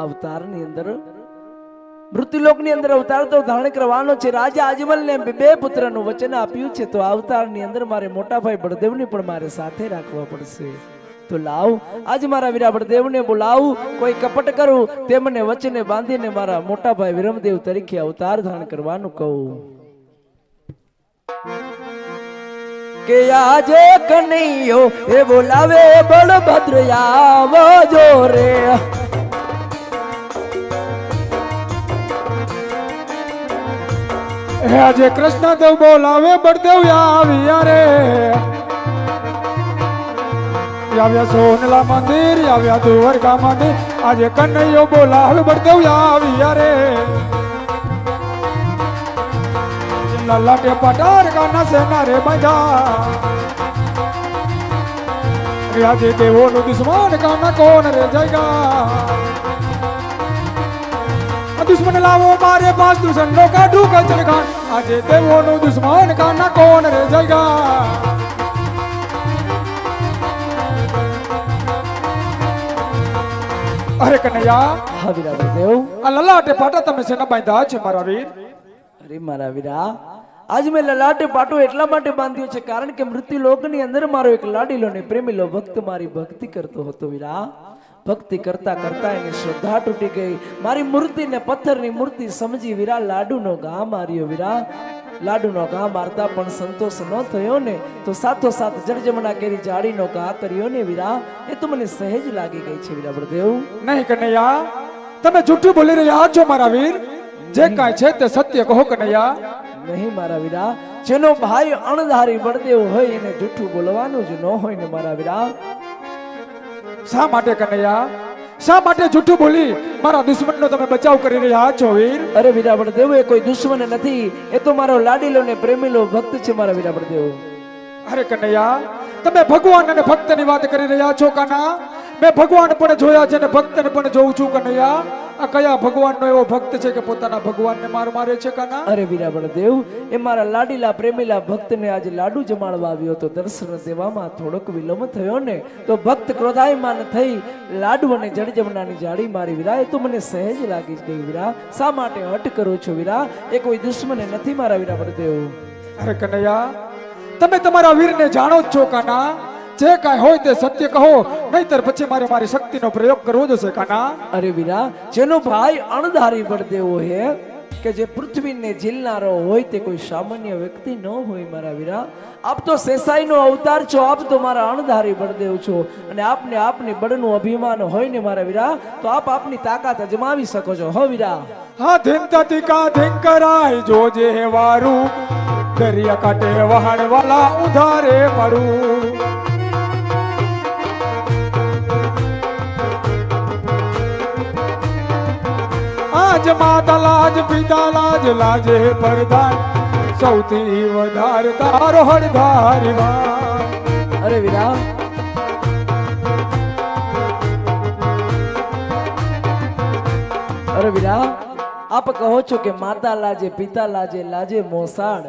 અવતારની અંદર મૃત્યુલોકની અંદર અવતાર તો ધારણ કરવાનો છે. રાજા અજમલને બે પુત્રનું વચન આપ્યું છે, તો અવતારની અંદર મારે મોટા ભાઈ બળદેવને પણ મારે સાથે રાખવા પડશે. તો લાવ આજ મારા વીરા બળદેવને બોલાવું, કોઈ કપટ કરું તેમને વચને બાંધીને મારા મોટા ભાઈ વિરમદેવ તરીકે અવતાર ધારણ કરવાનું કહું. કે આજે કનૈયો એ બોલાવે બળભદ્ર આવજો રે. આજે કૃષ્ણ દેવ બોલાવે બળદેવ આવ્યા રે. આવ્યા સોનલા મંદિર, આવ્યા દ્વારકા મંદિર, આજે કનૈયો બોલાવે બળદેવ આવ્યા રે. લાલાટે પટાર કાના સેના રે બજા, આજે દેવોનું દુશ્મન કાના કોણ રે જયગા. દુશ્મન લાવો મારે પાસ દુશ્મન નો કાઢું કચર ખાન, આજે દેવોનું દુશ્મન કાના કોણ રે જયગા. અરે કનૈયા, હા વીરા બળદેવ, આ લલાટે પાટા તમે શેના બાંધ્યા છે મારા વીર? અરે મારા વીરા, આજ મેં લલાટે પાટો એટલા માટે બાંધ્યો છે કારણ કે મૃત્યુ લોકની અંદર મારો એક લાડીલો ને પ્રેમીલો ભક્ત મારી ભક્તિ કરતો હતો વીરા. ભક્તિ કરતા કરતા એની શ્રદ્ધા તૂટી ગઈ. મારી મૂર્તિને પથ્થરની મૂર્તિ સમજી વીરા લાડુનો ઘા માર્યો વીરા. લાડુનો ઘા મારતા પણ સંતોષ ન થયો ને, તો સાથો સાથ જળજમણા કેરી જાડીનો ઘા કર્યો ને વીરા. એ તો મને સહેજ લાગી ગઈ છે વીરા બળદેવ. નહીં કનૈયા, તમે જૂઠું બોલી રહ્યા છો મારા વીર. જે કાંઈ છે તે સત્ય કહો કનૈયા. નહીં મારા વીરા, જેનો ભાઈ અણધારી બળદેવ હોય એને જૂઠું બોલવાનું જ ન હોય ને મારા વીરા. શા માટે કનૈયા, શા માટે જૂઠું બોલી મારા દુશ્મનનો તમે બચાવ કરી રહ્યા છો વીર? અરે વીરા બળદેવ, એ કોઈ દુશ્મન નથી, એ તો મારો લાડીલો ને પ્રેમીલો ભક્ત છે મારા વીરા બળદેવ. અરે કનૈયા, તમે ભગવાન અને ભક્તની વાત કરી રહ્યા છો કાના? મેં ભગવાન પણ જોયા છે અને ભક્તને પણ જોઉં છું કનૈયા. આ કયા ભગવાનનો એવો ભક્ત છે કે પોતાના ભગવાનને માર મારે છે કાના? અરે વીરા બળદેવ, એ મારા લાડીલા પ્રેમીલા ભક્તને આજે લાડુ જમાડવા આવ્યો તો દર્શન દેવામાં થોડોક વિલંબ થયો ને, તો ભક્ત ક્રોધાયમાન થઈ લાડુ અને જળજમણાની જાળી મારી વીરા. એ તો મને સહેજ લાગી ગઈ વીરા. શા માટે હટ કરો છો વીરા? એ કોઈ દુશ્મન નથી મારા વીરા બળદેવ. અરે કનૈયા, તમે તમારા વીરને જાણો જ છો કાના. જે કાંઈ હોય તે સત્ય કહો, નહીતર પછી મારે મારી શક્તિનો પ્રયોગ કરવો જશે કાના. અરે વીરા, જેનો ભાઈ અણધારી બળદેવ હે કે જે પૃથ્વીને ઝીલનારો હોય તે કોઈ સામાન્ય વ્યક્તિ ન હોય મારા વીરા. આપ તો શેષાઈનો અવતાર છો, આપ તો મારા અણધારી બળદેવ છો, અને આપને આપની બળનું અભિમાન હોય ને મારા વીરા, તો આપ આપની તાકાત અજમાવી શકો છો. હો વીરા. હા ધીમતાથી કા ધીમ કરાય જોજે વારું, દરિયા કાંઠે વહાણ વાલા ઉધારે પડું. આજ માતા લાજ પિતા લાજ લાજે પરદાન, સૌથી વધારે તારો હળધારી વાન. અરે વીરા, અરે વીરા, આપ કહો છો કે માતા લાજે પિતા લાજે લાજે મોસાળ,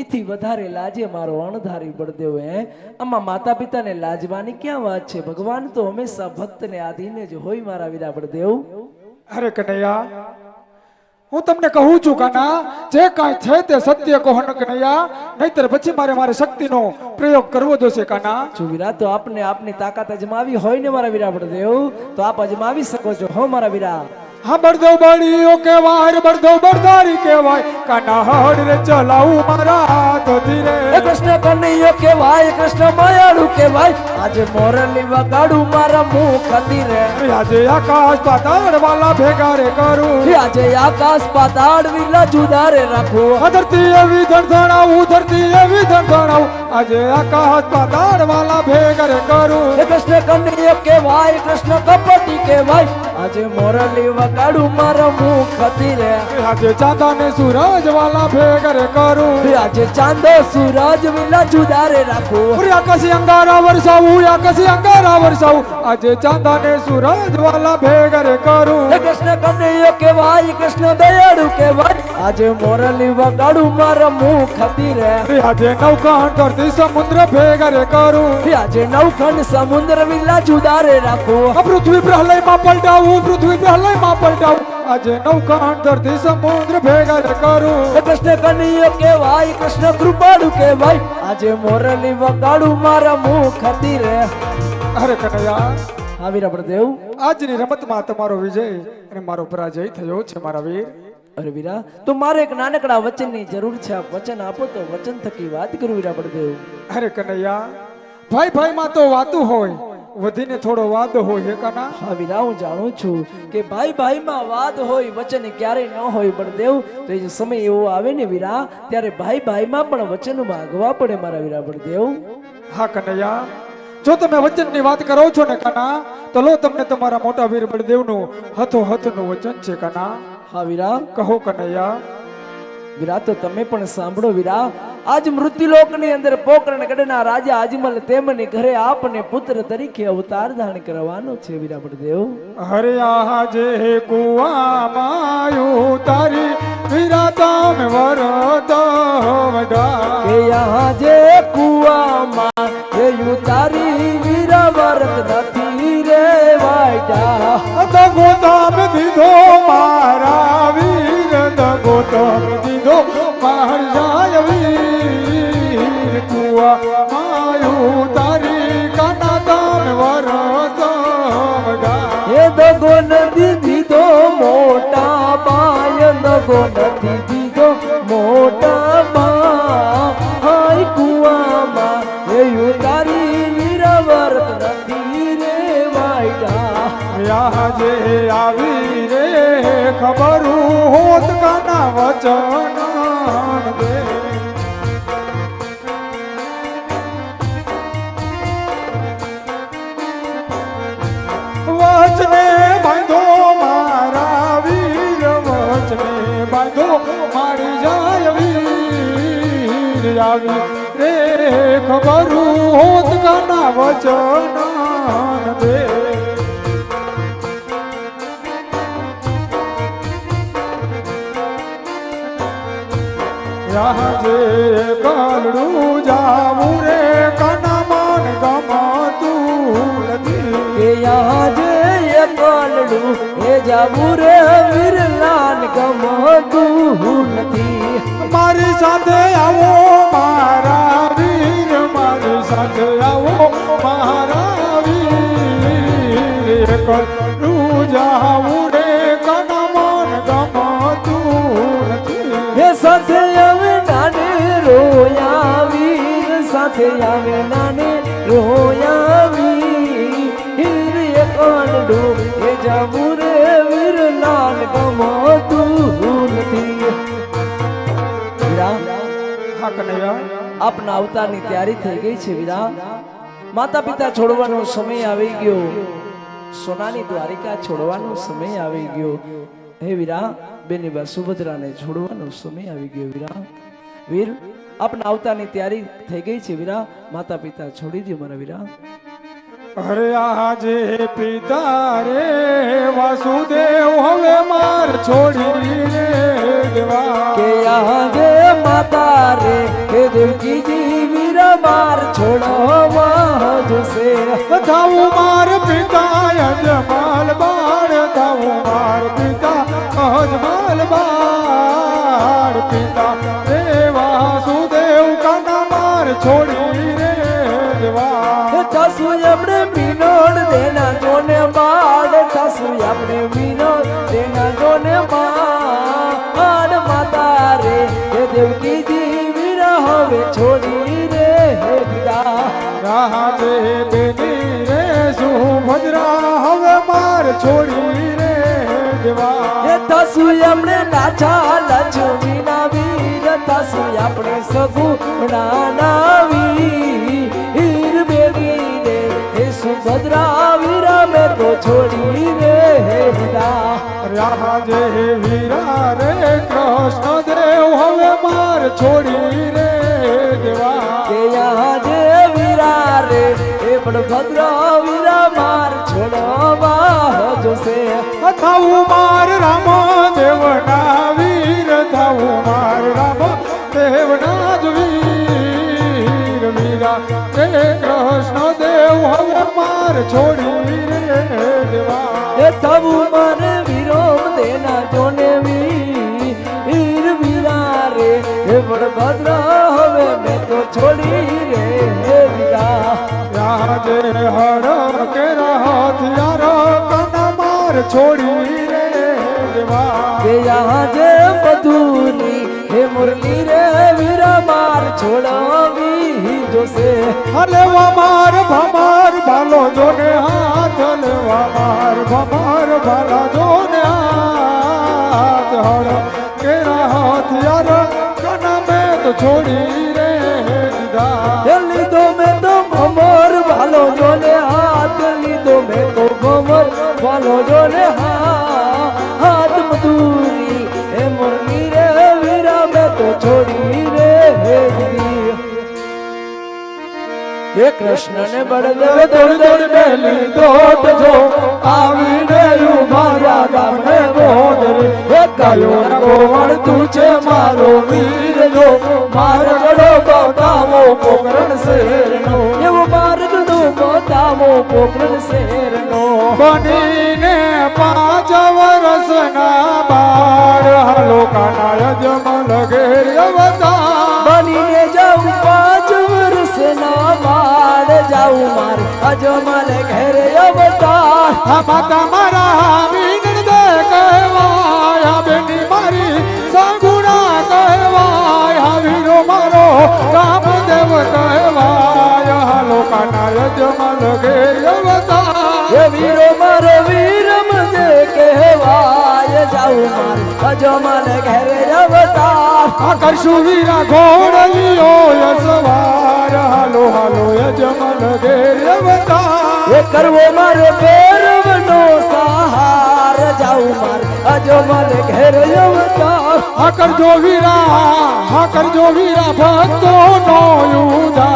એથી વધારે લાજે મારો અણધારી બળદેવ. હે, આમાં માતા પિતાને લાજવાની ક્યાં વાત છે? ભગવાન તો હંમેશા ભક્તને આધીન જ હોય મારા વીરા બળદેવ. અરે કનૈયા, હું તમને કહું છું કાના, જે કાંઈ છે તે સત્ય કહો ને કનૈયા, નહીતર પછી મારે શક્તિનો પ્રયોગ કરવો જોશે કાના. જો વીરા, તો આપને આપની તાકાત અજમાવી હોય ને મારા વીરા બળદેવ, તો આપ અજમાવી શકો છો. હો મારા વીરા. હા બળદેવ બળીઓ કેવાય, બળદેવ બળદારી કેવાય, કાના હડ રે ચલાવું મારા હાથથી રે. કૃષ્ણ કનૈયો કેવાય, કૃષ્ણ માયાળુ કેવાય, આજે મોરલી વગાડું મારા મુખથી રે. આજે આકાશ પાતાળ વાલા ભેગા રે કરું, આજે આકાશ પાતાળ વિલા જુદા રે રાખું. ધરતી એવી ધણધણાવું, ધરતી એવી ધણધણાવું, આજે આકાશ પાતાળ વાલા ભેગા રે કરું. કૃષ્ણ કનૈયો કેવાય, કૃષ્ણ કપટી કેવાય, આજે મોરલી વગાડું મારા મુખથી રે. આજે ચાંદા ને સૂરજ વાલા ભેગા રે કરું, આજે ચાંદો સૂરજ વિલા જુદા રે રાખું. આકાશી અંગારા વરસાવું, આકાશી અંગારા વરસાવું, આજે ચાંદા ને સૂરજ વાલા ભેગા રે કરું. કૃષ્ણ કનૈયો કેવાય, કૃષ્ણ દયાળુ કેવાય, આજે મોરલી વગાડું મારા મુખથી રે. આજે નવખંડ ધરતી સમુદ્ર ભેગા રે કરું, આજે નવખંડ સમુદ્ર વિલા જુદા રે રાખું. પૃથ્વી પ્રલય માં પલટાવું, હું પૃથ્વી પ્રલયમાં પલટાવું આજે નૌકાન ધરતી સમુદ્ર ભેગા જ કરું કૃષ્ણ કનૈયો કેવાય કૃષ્ણ કૃપાળુ કેવાય આજે મોરલી વગાડું મારા મુખથી રે. અરે કનૈયા હા વીરા બળદેવ. આજની રમતમાં તમારો વિજય અને મારો પરાજય થયો છે મારા વીર. અરે વીરા તો મારે એક નાનકડા વચનની જરૂર છે. આપ વચન આપો તો વચન થકી વાત કરું વીરા બળદેવ. અરે કનૈયા ભાઈ ભાઈમાં તો વાતું હોય વધીને થોડો વાદ હોય હે કાના. હા વીરા હું જાણું છું કે ભાઈ ભાઈમાં વાદ હોય વચન ક્યારેય ન હોય બળદેવ. તો એ જે સમય એવો આવે ને વીરા ત્યારે ભાઈ ભાઈમાં પણ વચન માંગવા પડે મારા વીરા બળદેવ. હા કનૈયા જો તમે વચનની વાત કરો છો ને કાના તો લો તમને તમારા મોટા વીર બળદેવનું હથો હથનું વચન છે કાના. હા વીરા. કહો કનૈયા. વીરા તો તમે પણ સાંભળો વીરા. આજ મૃત્યુલોકની અંદર પોકરણ ગઢના રાજા અજમલ તેમની ઘરે આપને પુત્ર તરીકે અવતાર ધારણ કરવાનો છે વીરા બળદેવ. હરે આજે કુવામાં ઉતારી વીરા તમે વરદ વડા કે યહાં જે કુવામાં એ ઉતારી વીરા વરત નથી રે વાયડા. દગો તમે દીધો મારા વીર દગો તમે દીધો માર જાય વીર કુવામાં ઉતારી કાના તમે વરદ વડા એ દગો નથી દીધો મોટા બાય દગો નથી દીધો મોટા બા. હાય કુવામાં એ ઉતારી વીરા વરત નથી રે વાયડા. આજે આવી રે ખબર હોત કાના વચન દે વચને બાંધો મારા વીર વચને બાંધો મારી જાય વીર આવી રે ખબર હોત કાના વચન દે આજે કલડું જાવું રે કાના મન ગમતું નથી કે યહાં જે એ કલડું એ જાવું રે વીરલાન ગમતું નથી. મારી સાથે આવો મારા વીર મારી સાથે આવો મારા વીર કલડું જાવું રે કાના મન ગમતું નથી એ સાથે આવે નાને રોયા વીર સાથે આવે નાને રોયા વીર એ કલડું એ જાવું રે વીરલાન ગમતું નથી. વીરા હા કનૈયા આપના અવતારની તૈયારી થઈ ગઈ છે વીરા. માતા પિતા છોડવાનો સમય આવી ગયો. સોનાની દ્વારિકા છોડવાનો સમય આવી ગયો. હે વીરા બેની બા સુભદ્રાને છોડવાનો સમય આવી ગયો વીરા. વીર આપના અવતારની તૈયારી થઈ ગઈ છે વીરા. માતા પિતા છોડી દો મારા વીરા. અરે આજે પિતા રે વાસુદેવ હવે માર છોડી રે દેવા કે આજે માતા રે કે દેવકીજી વીરા માર છોડવા જશે. થાવું માર પિતા અજમલ બાળ થાવું માર પિતા અજમલ બાળ પિતા રે વાસુદેવ કાના માર છોડી રે દેવા તાસુ આપણે વિનોદ દેના જોને બાળ તાસુ આપણે વિનોદ દેના જોને બાળ માતા રે હે દેવકીજી વીરા હવે છોડી રે હે દીદા. રાહે બેની રે સુભદ્રા હવે માર છોડી રે દેવા હે તાસુ આપણે લાછા લક્ષ્મી ના વીર તાસુ આપણે સગુણા ના વીર બેની રે હે સુભદ્રા વીરા મેં તો છોડી રે હે દીદા. રાજે વીરા રે કૃષ્ણ દેવ હવે માર છોડી રે દેવા કે યહાં જે વીરા રે એ બળભદ્ર વીરા માર છોડવા જોશે. થાવું માર રામ દેવના વીર થાવું માર રામ દેવના જ વીર વીરા રે કૃષ્ણ દેવ હવે માર છોડી રે દેવા એ થવું મને વિરોમ દેના જોને વીર વીરા રે હે બળભદ્ર હવે મેં તો છોડી રે હે વિરા રાજે હર કેરા હથિયારો કના માર છોડી રે દેવા કે યહાં જે મધુની હે મુરલી રે વીરા માર છોડાવી જોશે હલે માર ભમાર ભાલો જોને હાથ લેવા માર ભમાર ભાલા જોને હાથ હળ કેરા હથિયાર કના મેં તો છોડી રે દીધા લીધો મેં તો ભમર ભાલો જોને હાથ લીધો મેં તો ભમર ભાલો જોને હાથ મધુરી હે મુરલી રે વીરા મેં તો છોડી રે હે દીદી હે કૃષ્ણ ને બળદેવ દોડ દોડ બેલી દોટ જો આવીને ઉભા ગામને ગોદર હે ગાયો ન ગોવણ તું છે મારો વીર જો માર ગડો બતાવો પોકરણ શેરનો એવો માર ગડો બતાવો પોકરણ શેરનો બનીને 5 વર્ષના બાળ હાલો કાના યજમલ ઘેર અવતાર બનીને જાઉં 5 વર્ષના બાળ જાઉં માર અજમલ ઘેર અવતાર આ માતા મારા વિનર દે કહેવાય આ બેની મારી સંગુણા કહેવાય આ વીરો મારો રામદેવ કહેવાય હાલો કાના યજમલ ઘેર અવતાર એ વીરો મારો વીરમ જે કહેવાય જાઉં માર અજમલ ઘેર અવતાર આ કરશું વીરા ઘોડલીઓ યસવાર હાલો હાલો યજમલ ઘેર અવતાર એ કરવો મારો ભૈરવનો સહાર જાઉં માર અજમલ ઘેર અવતાર આ કરજો વીરા ભક્તો નો ઉધાર